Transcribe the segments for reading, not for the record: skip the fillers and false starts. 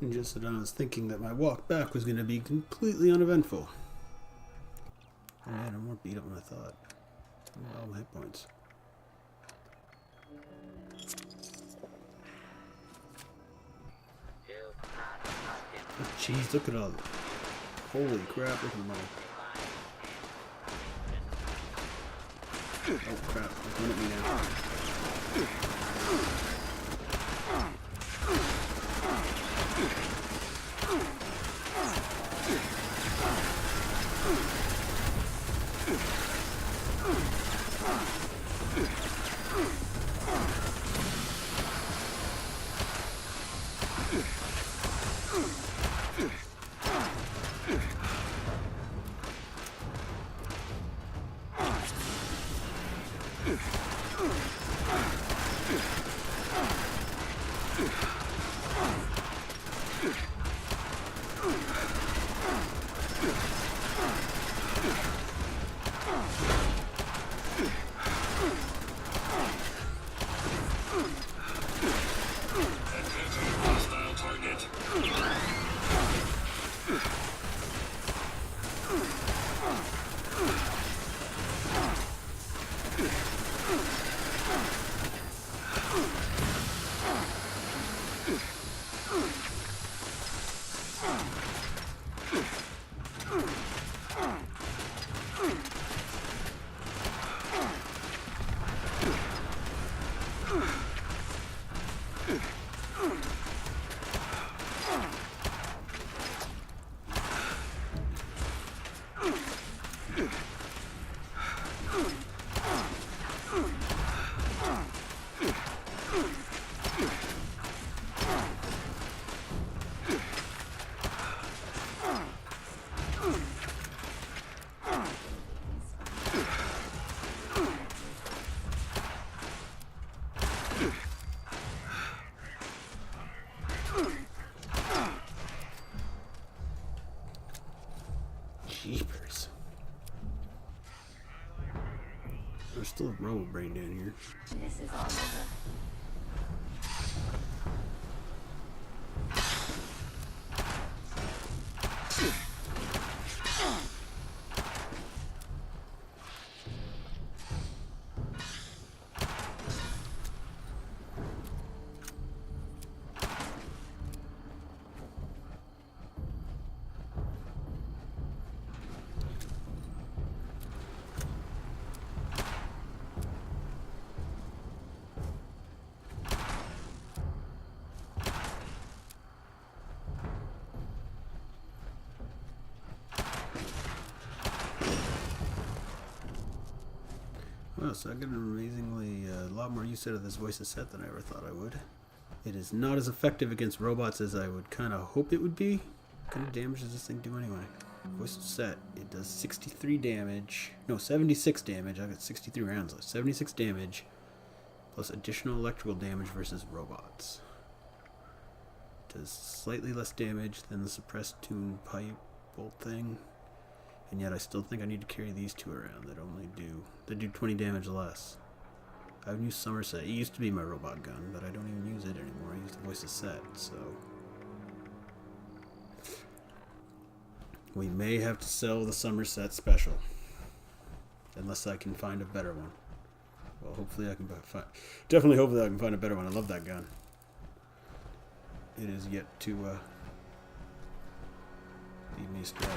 And just as I was thinking that my walk back was going to be completely uneventful. Oh man, I'm more beat up than I thought. All my hit points. Oh, jeez, look at all. Holy crap, look at them all. Oh crap, they're coming at me now. Jeepers. There's still a robo brain down here. This is all over. Oh, so I get an amazingly a lot more use out of this voice of set than I ever thought I would. It is not as effective against robots as I would kind of hope it would be. What kind of damage does this thing do anyway? Voice of set, it does 63 damage. No, 76 damage. I got 63 rounds left. 76 damage plus additional electrical damage versus robots. It does slightly less damage than the suppressed tune pipe bolt thing. And yet I still think I need to carry these two around that do 20 damage less. I haven't used Somerset. It used to be my robot gun, but I don't even use it anymore. I use the voice of set, so we may have to sell the Somerset special. Unless I can find a better one. Well, hopefully I can definitely hopefully I can find a better one. I love that gun. It is yet to lead me astray.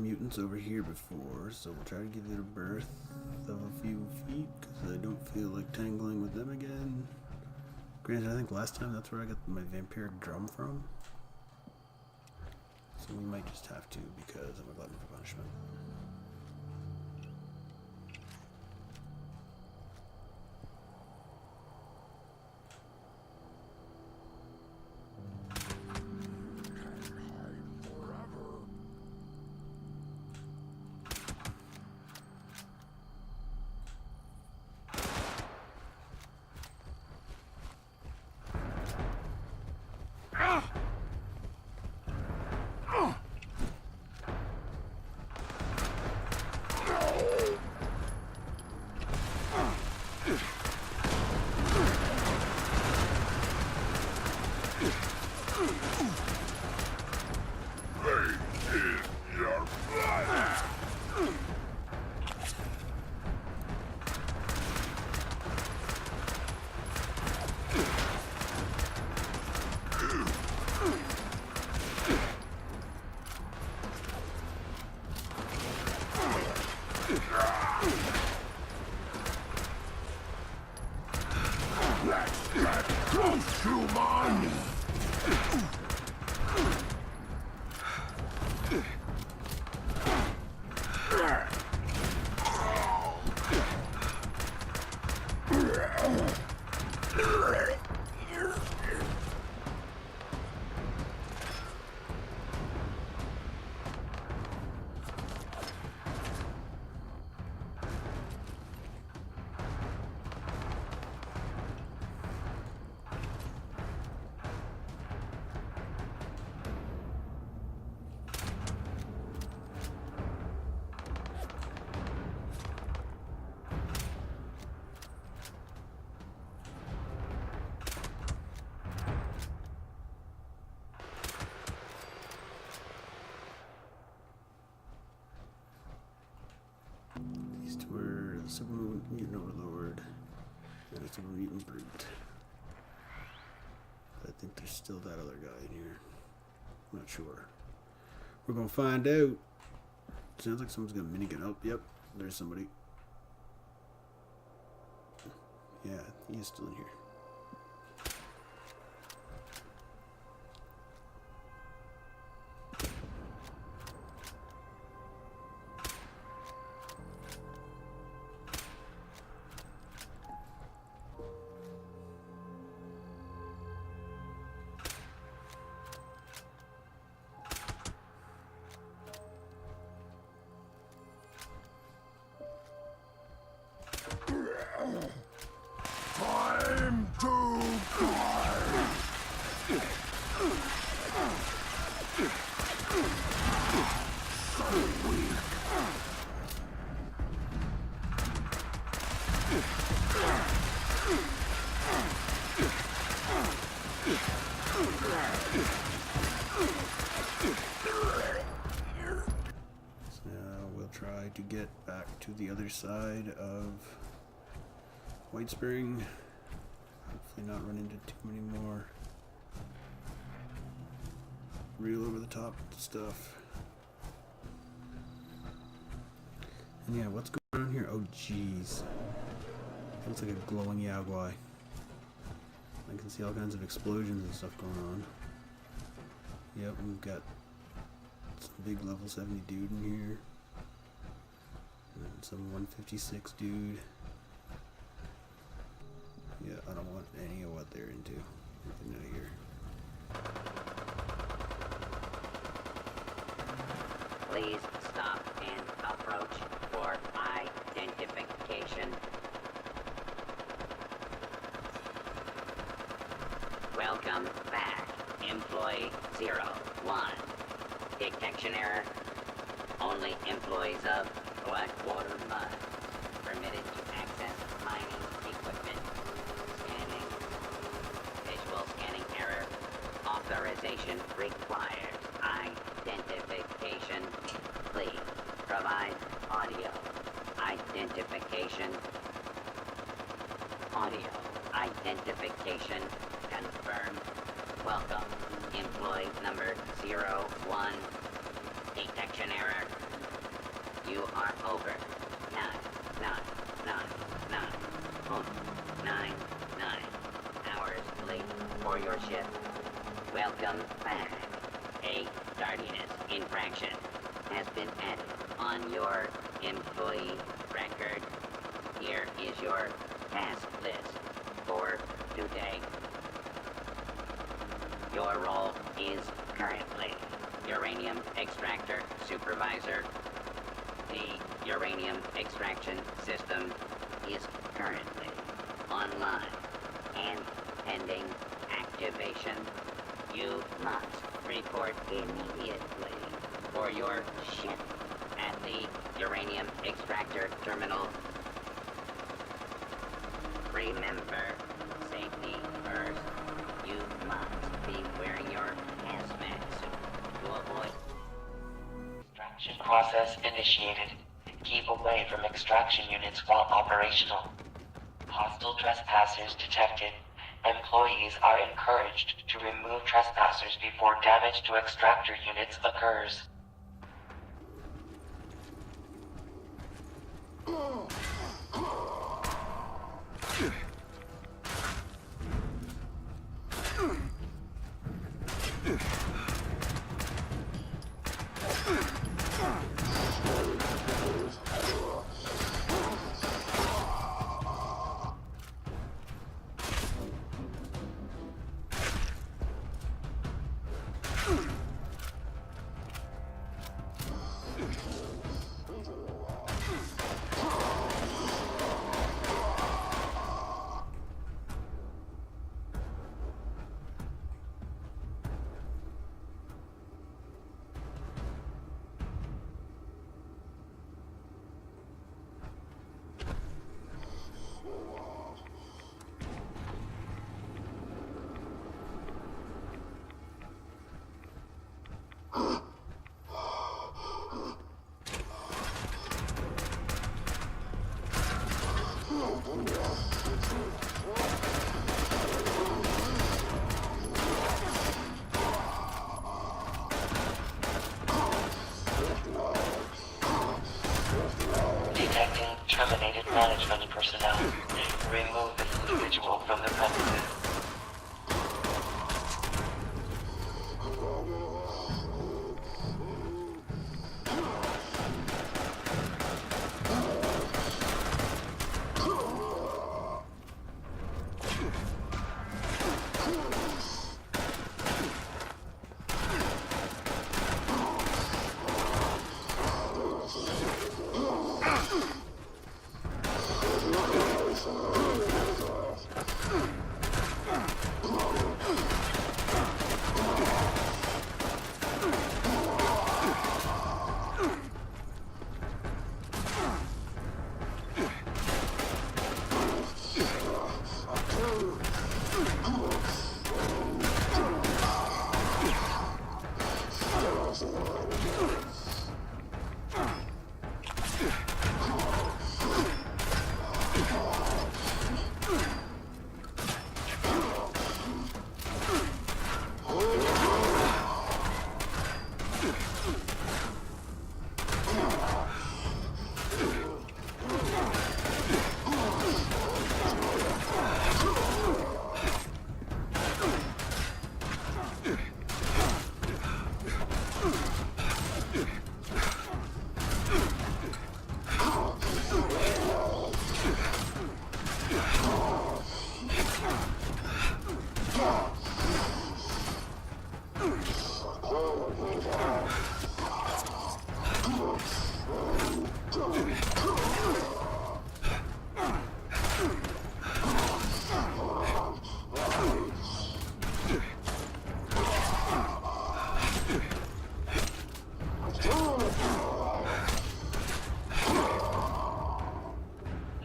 mutants over here before, so we'll try to give it a berth of a few feet, because I don't feel like tangling with them again. Granted, I think last time that's where I got my vampiric drum from. So we might just have to, because I'm a glutton for punishment. Super Mutant Overlord and a Super Mutant Brute. I think there's still that other guy in here. I'm not sure. We're gonna find out. Sounds like someone's gonna minigun. Oh, yep, there's somebody. Yeah, he is still in here. Time to die! So weak. So now we'll try to get back to the other side of White Spring. Hopefully not run into too many more real over the top stuff. And yeah, what's going on here? Oh jeez. Looks like a glowing Yagwai. I can see all kinds of explosions and stuff going on. Yep, we've got some big level 70 dude in here. And some 156 dude. Yeah, I don't want any of what they're into. Get out of here. Please stop and approach for identification. Welcome back, Employee 01. Detection error. Only employees of Blackwater Mud permitted to access mining equipment. Scanning. Visual scanning error. Authorization required. Identification. Please provide audio. Identification. Audio. Identification confirmed. Welcome. Employee number 01. Detection error. You are over. 9 hours late for your shift. Welcome back. A tardiness infraction has been added on your employee record. Here is your task list for today. Your role is currently uranium extractor supervisor. The uranium extraction system is currently online and pending activation. You must report immediately for your shift at the uranium extractor terminal. Remember, safety first. You must be wearing your hazmat suit to avoid Extraction process initiated. Keep away from extraction units while operational. Hostile trespassers detected. Employees are encouraged to remove trespassers before damage to extractor units occurs. Detecting terminated management personnel. Remove this individual from the premises.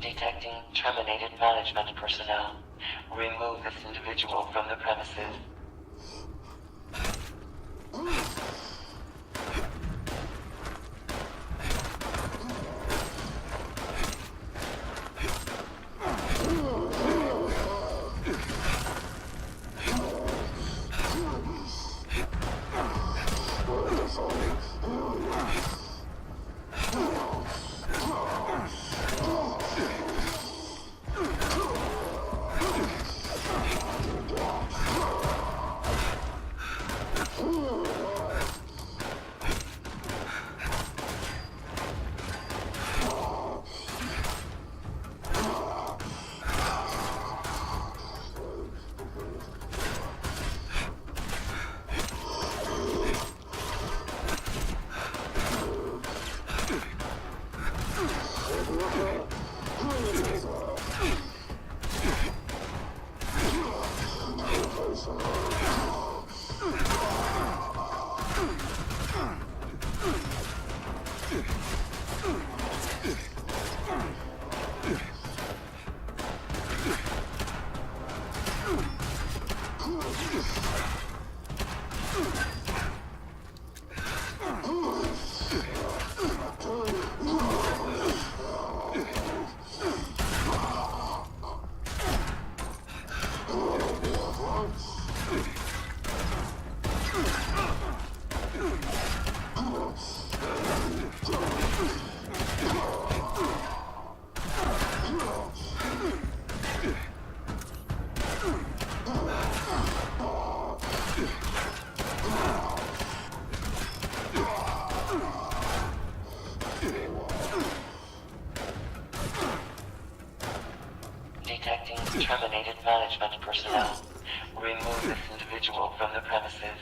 Detecting terminated management personnel. Remove this individual from the premises. Detecting terminated management personnel. Remove this individual from the premises.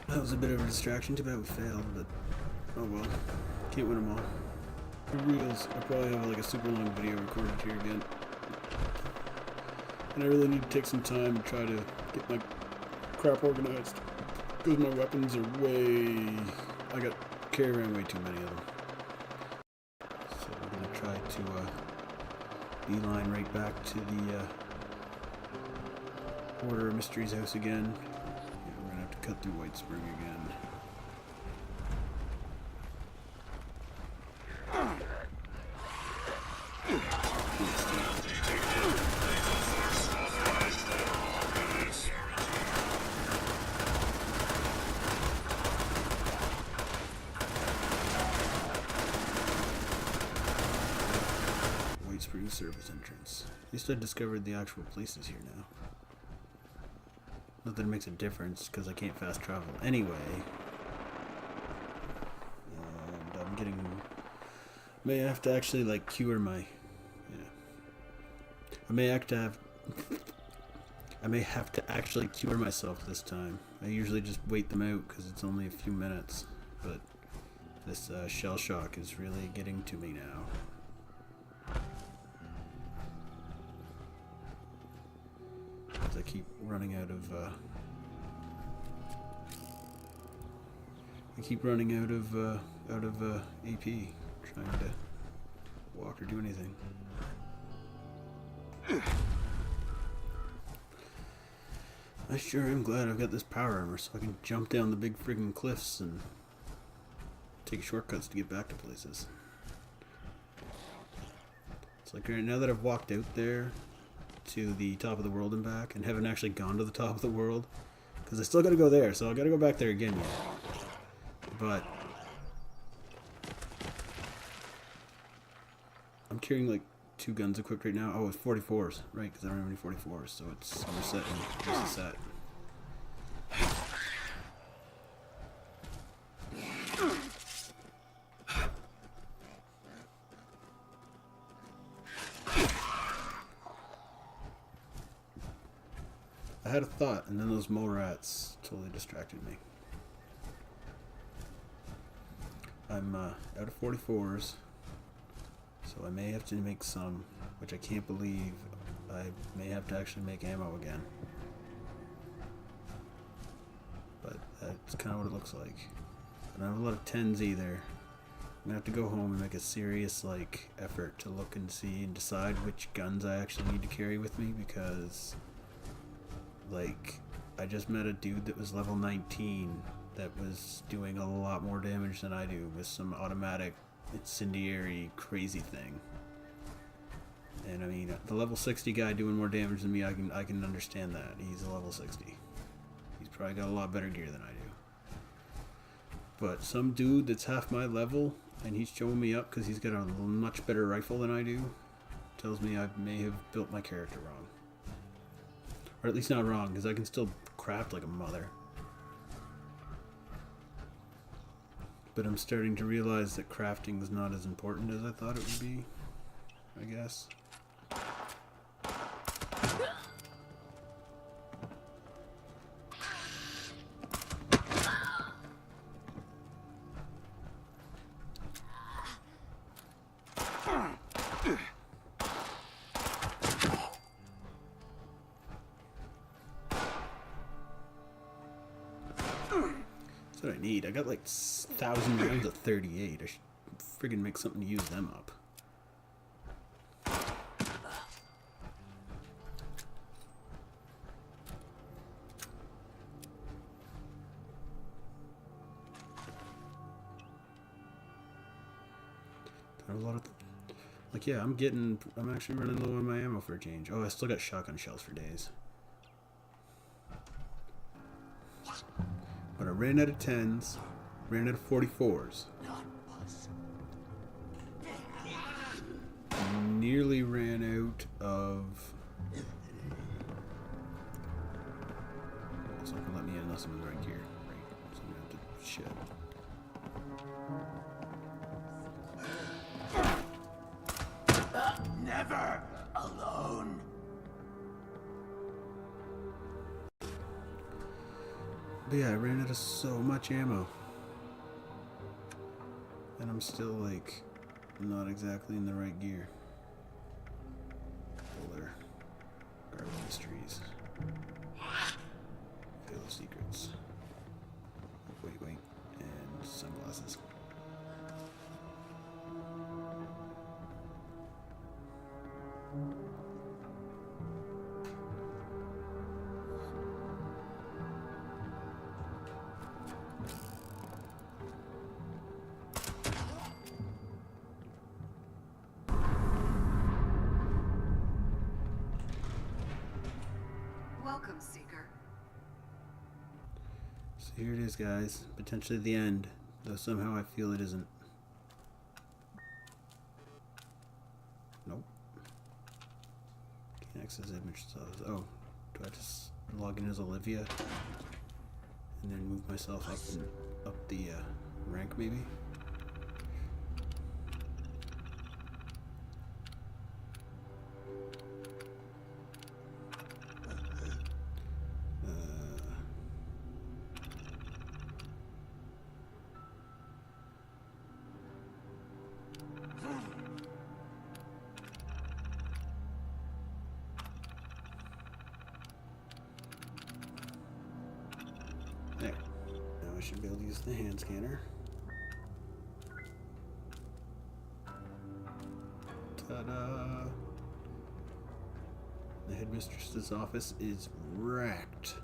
That was a bit of a distraction. Too bad we failed, but oh well. Can't win them all. For reals, I'll probably have like a super long video recorded here again. And I really need to take some time to try to get my crap organized. Because my weapons are way... I got carry around way too many of them. So I'm going to try to beeline right back to the Order of Mysteries house again. Yeah, we're going to have to cut through White Spring again. Spring service entrance. At least I discovered the actual places here now. Not that it makes a difference because I can't fast travel anyway. And I'm getting... may have to actually like cure my... yeah. I may have to actually cure myself this time. I usually just wait them out because it's only a few minutes. But this shell shock is really getting to me now. I keep running out of AP trying to walk or do anything. I sure am glad I've got this power armor so I can jump down the big friggin' cliffs and take shortcuts to get back to places. It's like right now that I've walked out there, to the top of the world and back, and haven't actually gone to the top of the world. Because I still gotta go there, so I gotta go back there again yet. But I'm carrying like 2 guns equipped right now. Oh, it's 44s, right? Because I don't have any 44s, so it's reset and reset. I had a thought, and then those mole rats totally distracted me. I'm out of 44s, so I may have to make some, which I can't believe I may have to actually make ammo again. But that's kind of what it looks like. I don't have a lot of 10s either. I'm gonna have to go home and make a serious like effort to look and see and decide which guns I actually need to carry with me, because like I just met a dude that was level 19 that was doing a lot more damage than I do with some automatic incendiary crazy thing. And I mean, the level 60 guy doing more damage than me, I can understand that. He's a level 60. He's probably got a lot better gear than I do. But some dude that's half my level, and he's showing me up because he's got a much better rifle than I do, tells me I may have built my character wrong. Or at least not wrong, because I can still craft like a mother. But I'm starting to realize that crafting is not as important as I thought it would be, I guess. That's what I need. I got like 1,000 rounds of 38. I should friggin' make something to use them up. A lot of like, yeah, I'm actually running low on my ammo for a change. Oh, I still got shotgun shells for days. But I ran out of 10s, ran out of 44s. Nearly ran out of... It's not gonna let me in unless I'm in the right gear. Right. So I'm gonna have to shit. Never alone. But yeah, I ran out of so much ammo. And I'm still like not exactly in the right gear. Builder. Guard mysteries. Fail secrets. Wait. And sunglasses. Welcome, Seeker. So here it is, guys. Potentially the end, though somehow I feel it isn't. Nope. Can't access image styles. Oh, do I just log in as Olivia and then move myself up the rank, maybe? There. Now I should be able to use the hand scanner. Ta-da! The headmistress's office is wrecked.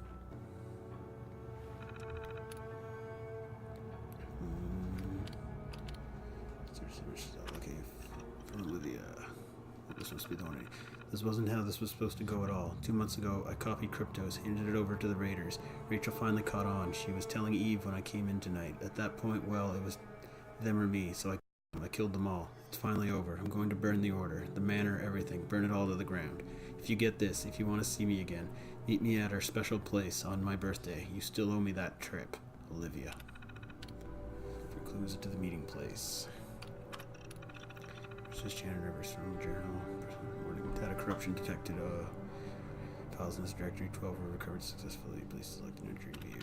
Okay, from Olivia. This must be the one. This wasn't how this was supposed to go at all. 2 months ago, I copied Cryptos, handed it over to the Raiders. Rachel finally caught on. She was telling Eve when I came in tonight. At that point, well, it was them or me, so I killed them all. It's finally over. I'm going to burn the order, the manor, everything. Burn it all to the ground. If you get this, if you want to see me again, meet me at our special place on my birthday. You still owe me that trip. Olivia. Clues to the meeting place. Says Janet Rivers from Journal. Data corruption detected. Files in this directory. 12 were recovered successfully. Please select an entry view.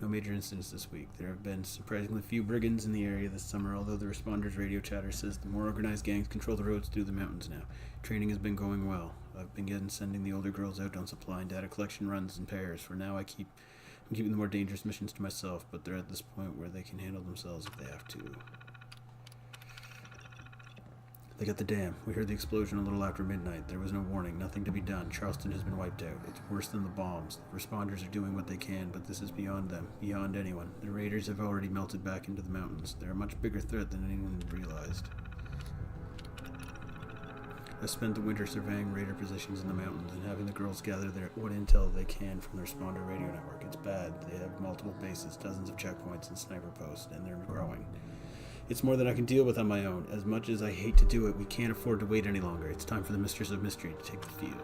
No major incidents this week. There have been surprisingly few brigands in the area this summer, although the responders' radio chatter says the more organized gangs control the roads through the mountains now. Training has been going well. I've been sending the older girls out on supply and data collection runs in pairs. For now, I'm keeping the more dangerous missions to myself, but they're at this point where they can handle themselves if they have to. They got the dam. We heard the explosion a little after midnight. There was no warning, nothing to be done. Charleston has been wiped out. It's worse than the bombs. The responders are doing what they can, but this is beyond them, beyond anyone. The raiders have already melted back into the mountains. They're a much bigger threat than anyone realized. I spent the winter surveying raider positions in the mountains and having the girls gather what intel they can from the responder radio network. It's bad. They have multiple bases, dozens of checkpoints and sniper posts, and they're growing. It's more than I can deal with on my own. As much as I hate to do it, we can't afford to wait any longer. It's time for the Mistress of Mystery to take the field.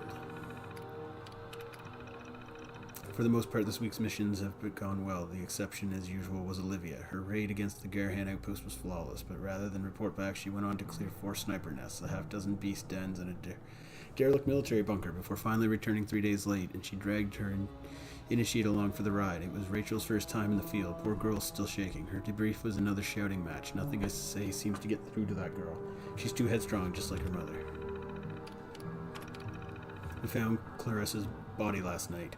For the most part, this week's missions have gone well. The exception, as usual, was Olivia. Her raid against the Garhan outpost was flawless, but rather than report back, she went on to clear 4 sniper nests, a half-dozen beast dens, and a derelict military bunker before finally returning 3 days late, and she dragged her initiate along for the ride. It was Rachel's first time in the field. Poor girl's still shaking. Her debrief was another shouting match. Nothing I say seems to get through to that girl. She's too headstrong, just like her mother. We found Clarissa's body last night.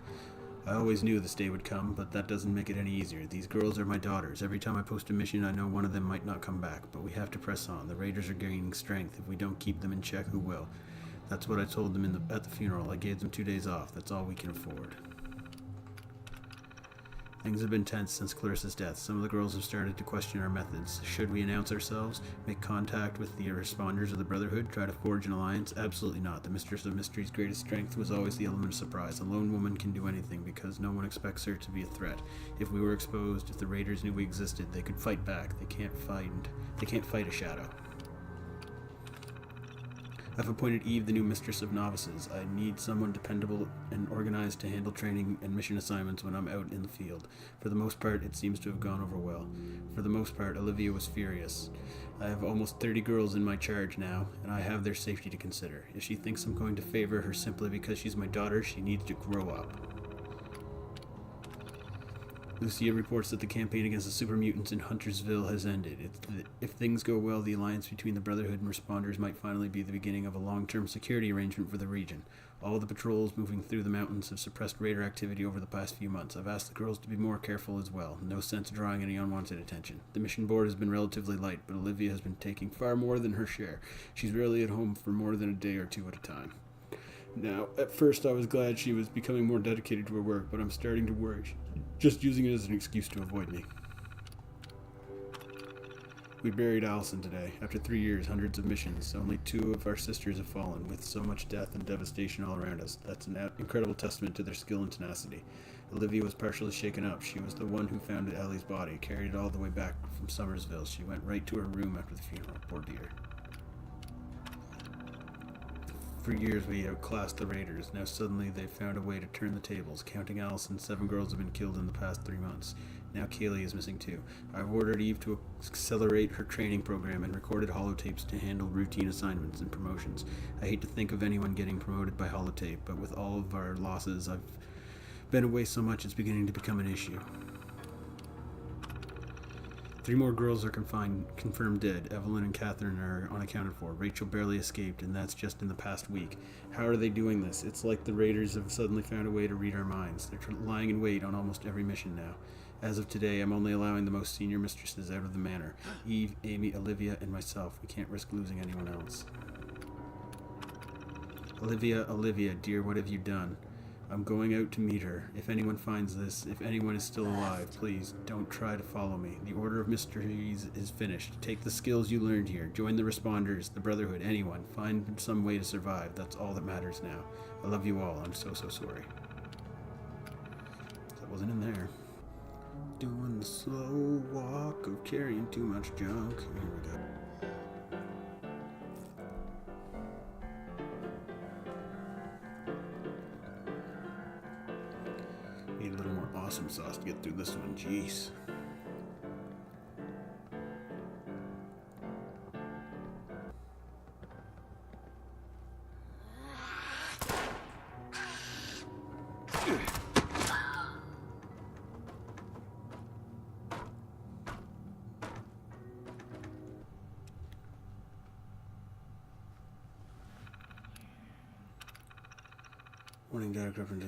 I always knew this day would come, but that doesn't make it any easier. These girls are my daughters. Every time I post a mission, I know one of them might not come back, but we have to press on. The raiders are gaining strength. If we don't keep them in check, who will? That's what I told them at the funeral. I gave them 2 days off. That's all we can afford. Things have been tense since Clarissa's death. Some of the girls have started to question our methods. Should we announce ourselves? Make contact with the responders of the Brotherhood? Try to forge an alliance? Absolutely not. The Mistress of Mystery's greatest strength was always the element of surprise. A lone woman can do anything because no one expects her to be a threat. If we were exposed, if the raiders knew we existed, they could fight back. They can't fight a shadow. I've appointed Eve the new Mistress of Novices. I need someone dependable and organized to handle training and mission assignments when I'm out in the field. For the most part, it seems to have gone over well. For the most part, Olivia was furious. I have almost 30 girls in my charge now, and I have their safety to consider. If she thinks I'm going to favor her simply because she's my daughter, she needs to grow up. Lucia reports that the campaign against the super mutants in Huntersville has ended. If things go well, the alliance between the Brotherhood and responders might finally be the beginning of a long-term security arrangement for the region. All the patrols moving through the mountains have suppressed raider activity over the past few months. I've asked the girls to be more careful as well. No sense drawing any unwanted attention. The mission board has been relatively light, but Olivia has been taking far more than her share. She's rarely at home for more than a day or two at a time. Now, at first I was glad she was becoming more dedicated to her work, but I'm starting to worry. Just using it as an excuse to avoid me. We buried Allison today. After 3 years, hundreds of missions. Only 2 of our sisters have fallen, with so much death and devastation all around us. That's an incredible testament to their skill and tenacity. Olivia was partially shaken up. She was the one who found Ellie's body, carried it all the way back from Somersville. She went right to her room after the funeral. Poor dear. For years we outclassed the raiders. Now suddenly they've found a way to turn the tables. Counting Allison, 7 girls have been killed in the past 3 months. Now Kaylee is missing too. I've ordered Eve to accelerate her training program and recorded holotapes to handle routine assignments and promotions. I hate to think of anyone getting promoted by holotape, but with all of our losses, I've been away so much it's beginning to become an issue. 3 more girls are confirmed dead. Evelyn and Catherine are unaccounted for. Rachel barely escaped, and that's just in the past week. How are they doing this? It's like the raiders have suddenly found a way to read our minds. They're lying in wait on almost every mission now. As of today, I'm only allowing the most senior mistresses out of the manor. Eve, Amy, Olivia, and myself. We can't risk losing anyone else. Olivia, dear, what have you done? I'm going out to meet her. If anyone finds this, if anyone is still alive, please don't try to follow me. The Order of Mysteries is finished. Take the skills you learned here. Join the Responders, the Brotherhood, anyone. Find some way to survive. That's all that matters now. I love you all. I'm so sorry. That wasn't in there. Doing the slow walk of carrying too much junk. Here we go. Need a little more awesome sauce to get through this one. Jeez. Warning data coverage.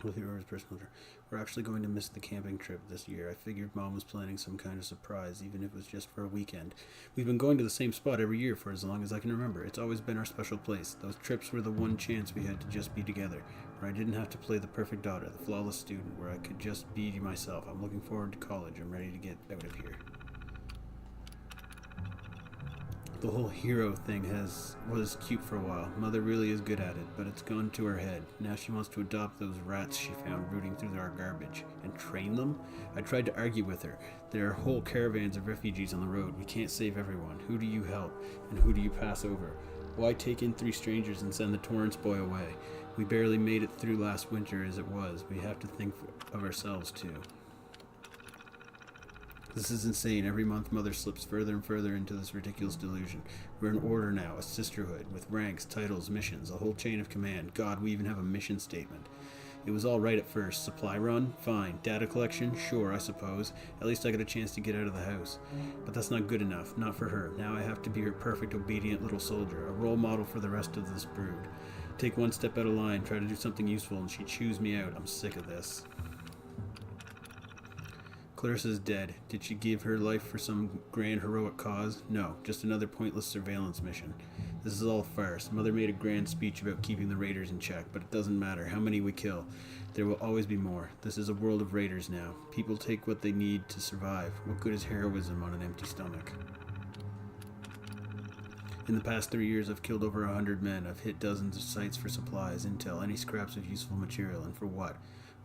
With your personal trip. We're actually going to miss the camping trip this year. I figured Mom was planning some kind of surprise, even if it was just for a weekend. We've been going to the same spot every year for as long as I can remember. It's always been our special place. Those trips were the one chance we had to just be together, where I didn't have to play the perfect daughter, the flawless student, where I could just be myself. I'm looking forward to college. I'm ready to get out of here. The whole hero thing was cute for a while. Mother really is good at it, but it's gone to her head. Now she wants to adopt those rats she found rooting through our garbage and train them. I tried to argue with her. There are whole caravans of refugees on the road. We can't save everyone. Who do you help and who do you pass over? Why take in 3 strangers and send the Torrance boy away? We barely made it through last winter as it was. We have to think of ourselves too. This is insane. Every month, Mother slips further and further into this ridiculous delusion. We're an order now, a sisterhood, with ranks, titles, missions, a whole chain of command. God, we even have a mission statement. It was all right at first. Supply run? Fine. Data collection? Sure, I suppose. At least I got a chance to get out of the house. But that's not good enough. Not for her. Now I have to be her perfect, obedient little soldier, a role model for the rest of this brood. Take one step out of line, try to do something useful, and she chews me out. I'm sick of this. Clarissa's dead. Did she give her life for some grand heroic cause? No, just another pointless surveillance mission. This is all a farce. Mother made a grand speech about keeping the raiders in check, but it doesn't matter how many we kill. There will always be more. This is a world of raiders now. People take what they need to survive. What good is heroism on an empty stomach? In the past 3 years, I've killed over 100 men. I've hit dozens of sites for supplies, intel, any scraps of useful material, and for what?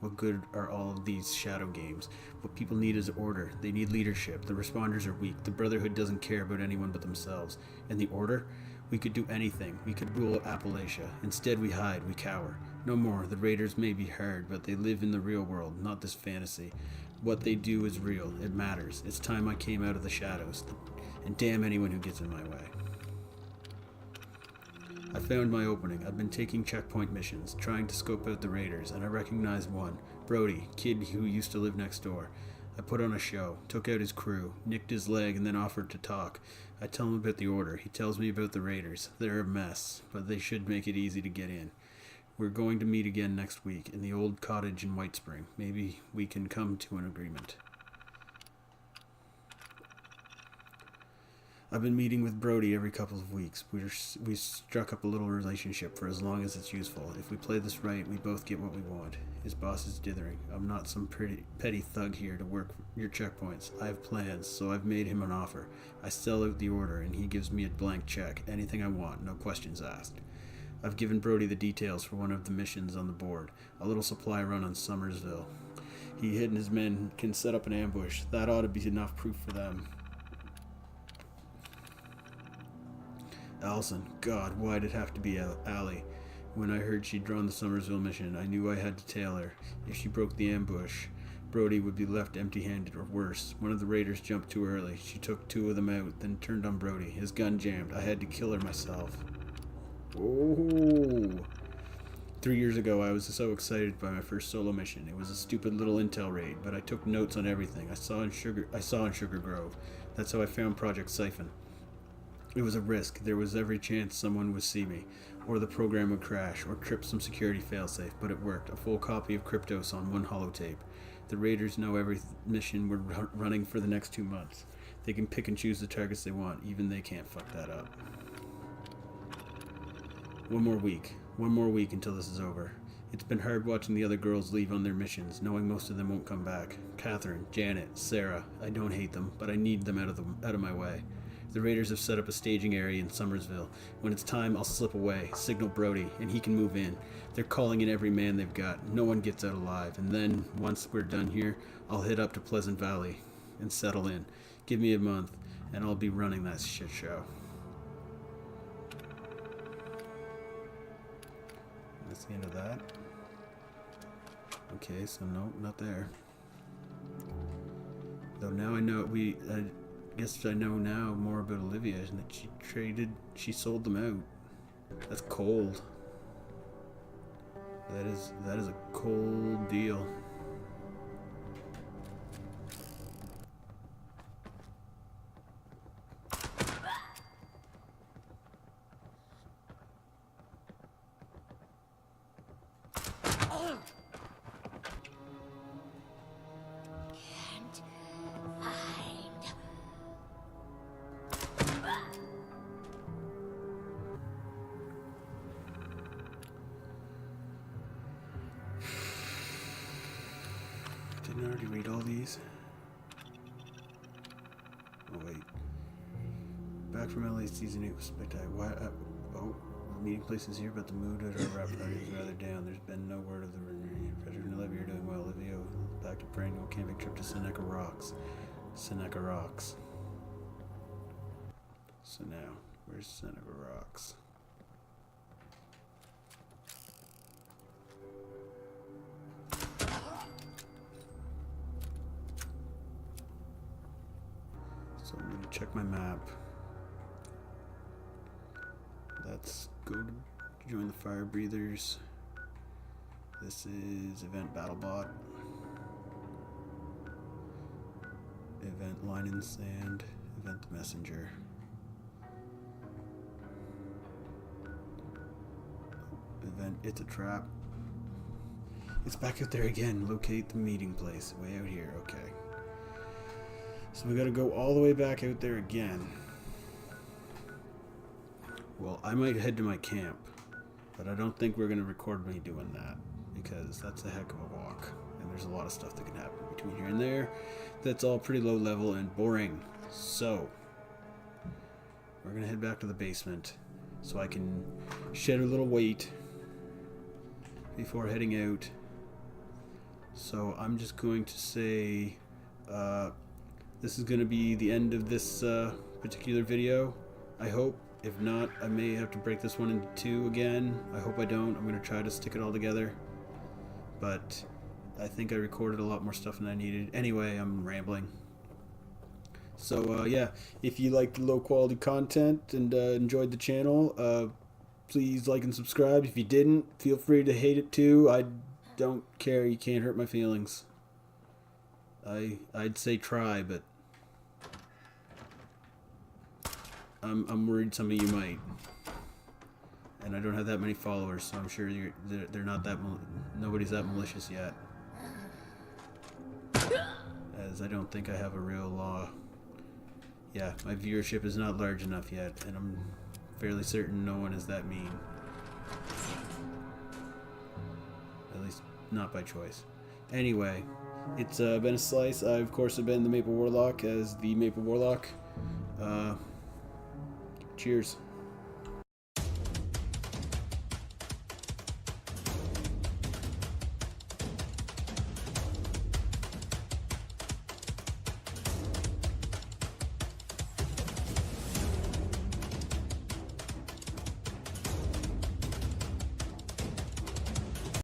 What good are all of these shadow games? What people need is order. They need leadership. The responders are weak. The Brotherhood doesn't care about anyone but themselves. And the order? We could do anything. We could rule Appalachia. Instead, we hide. We cower. No more. The raiders may be hard, but they live in the real world, not this fantasy. What they do is real. It matters. It's time I came out of the shadows. And damn anyone who gets in my way. I found my opening. I've been taking checkpoint missions, trying to scope out the raiders, and I recognized one. Brody, kid who used to live next door. I put on a show, took out his crew, nicked his leg, and then offered to talk. I tell him about the order. He tells me about the raiders. They're a mess, but they should make it easy to get in. We're going to meet again next week in the old cottage in White Spring. Maybe we can come to an agreement. I've been meeting with Brody every couple of weeks. We struck up a little relationship for as long as it's useful. If we play this right, we both get what we want. His boss is dithering. I'm not some petty thug here to work your checkpoints. I have plans, so I've made him an offer. I sell out the order, and he gives me a blank check. Anything I want, no questions asked. I've given Brody the details for one of the missions on the board. A little supply run on Summersville. He and his men can set up an ambush. That ought to be enough proof for them. Allison, God, why'd it have to be Allie? When I heard she'd drawn the Summersville mission, I knew I had to tail her. If she broke the ambush, Brody would be left empty-handed or worse. One of the raiders jumped too early. She took 2 of them out, then turned on Brody. His gun jammed. I had to kill her myself. Oh! 3 years ago, I was so excited by my first solo mission. It was a stupid little intel raid, but I took notes on everything I saw in Sugar Grove. That's how I found Project Siphon. It was a risk. There was every chance someone would see me, or the program would crash, or trip some security failsafe, but it worked. A full copy of Kryptos on 1 holotape. The raiders know every mission we're running for the next 2 months. They can pick and choose the targets they want. Even they can't fuck that up. One more week. One more week until this is over. It's been hard watching the other girls leave on their missions, knowing most of them won't come back. Catherine, Janet, Sarah. I don't hate them, but I need them out of my way. The Raiders have set up a staging area in Summersville. When it's time, I'll slip away, signal Brody, and he can move in. They're calling in every man they've got. No one gets out alive. And then, once we're done here, I'll head up to Pleasant Valley and settle in. Give me a month, and I'll be running that shit show. That's the end of that. Okay, so no, not there. Though now I know I guess I know now more about Olivia, and that she sold them out. That's cold. That is a cold deal. Didn't I already read all these? Oh wait. Back from LA season 8 was spectacular. Why? Oh, the meeting place is here, but the mood at our rap party is rather down. There's been no word of the reunion. Frederick and Olivia are doing well. Olivia back to praying no camping trip to Seneca Rocks. Seneca Rocks. So now, where's Seneca Rocks? So I'm going to check my map. Let's go to join the Fire Breathers. This is Event BattleBot. Event Line in Sand. Event the Messenger. Event It's a Trap. It's back out there again. Locate the meeting place. Way out here. Okay. So we gotta go all the way back out there again. Well, I might head to my camp, but I don't think we're gonna record me doing that, because that's a heck of a walk, and there's a lot of stuff that can happen between here and there that's all pretty low level and boring. So we're gonna head back to the basement so I can shed a little weight before heading out. So I'm just going to say this is going to be the end of this particular video, I hope. If not, I may have to break this one into two again. I hope I don't. I'm going to try to stick it all together. But I think I recorded a lot more stuff than I needed. Anyway, I'm rambling. So yeah, if you liked the low quality content and enjoyed the channel, please like and subscribe. If you didn't, feel free to hate it too. I don't care. You can't hurt my feelings. I'd say try, but I'm worried some of you might. And I don't have that many followers, so I'm sure they're not that nobody's that malicious yet. As I don't think I have a real yeah, my viewership is not large enough yet, and I'm fairly certain no one is that mean. At least not by choice. Anyway, it's been a slice. I of course have been the Maple Warlock as the Maple Warlock. Cheers.